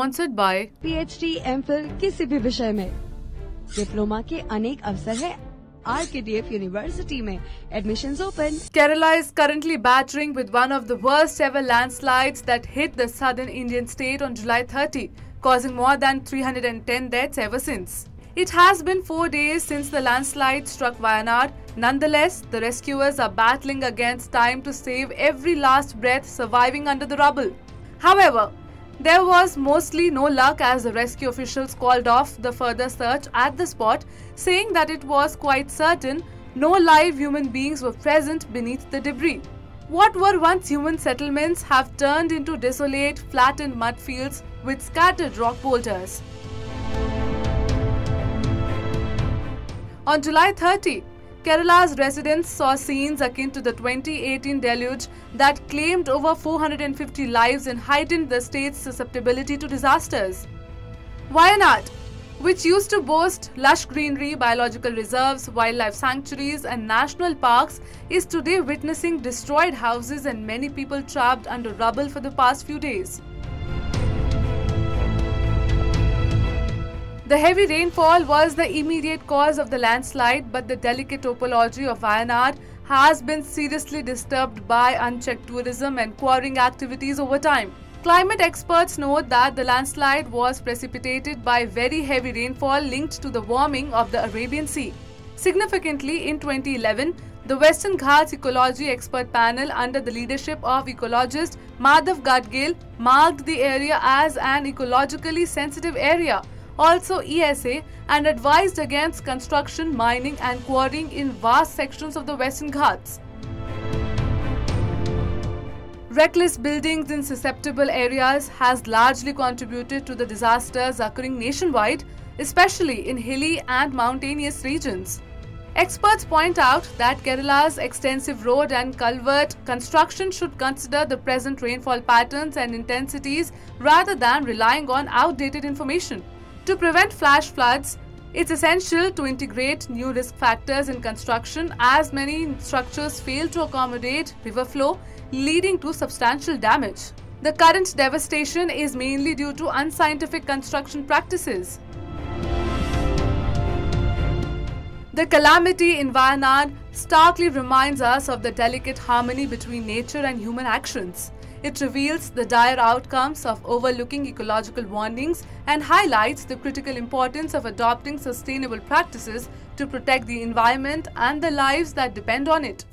sponsored by PhD, MPhil किसी भी विषय में डिप्लोमा के अनेक अवसर है RKTF यूनिवर्सिटी में. Admissions open. Kerala is currently battering with one of the worst ever landslides that hit the southern Indian state on July 30, causing more than 310 deaths ever since. It has been 4 days since the landslide struck Wayanad. Nonetheless, the rescuers are battling against time to save every last breath surviving under the rubble. However, there was mostly no luck as the rescue officials called off the further search at the spot, saying that it was quite certain no live human beings were present beneath the debris. What were once human settlements have turned into desolate, flattened mud fields with scattered rock boulders. On July 30, Kerala's residents saw scenes akin to the 2018 deluge that claimed over 450 lives and heightened the state's susceptibility to disasters. Wayanad, which used to boast lush greenery, biological reserves, wildlife sanctuaries and national parks, is today witnessing destroyed houses and many people trapped under rubble for the past few days. The heavy rainfall was the immediate cause of the landslide, but the delicate topology of Wayanad has been seriously disturbed by unchecked tourism and quarrying activities over time. Climate experts note that the landslide was precipitated by very heavy rainfall linked to the warming of the Arabian Sea. Significantly, in 2011, the Western Ghats Ecology Expert Panel under the leadership of ecologist Madhav Gadgil marked the area as an ecologically sensitive area, also ESA, and advised against construction, mining and quarrying in vast sections of the Western Ghats. Reckless buildings in susceptible areas has largely contributed to the disasters occurring nationwide, especially in hilly and mountainous regions. Experts point out that Kerala's extensive road and culvert construction should consider the present rainfall patterns and intensities rather than relying on outdated information. To prevent flash floods, it's essential to integrate new risk factors in construction as many structures fail to accommodate river flow, leading to substantial damage. The current devastation is mainly due to unscientific construction practices. The calamity in Wayanad starkly reminds us of the delicate harmony between nature and human actions. It reveals the dire outcomes of overlooking ecological warnings and highlights the critical importance of adopting sustainable practices to protect the environment and the lives that depend on it.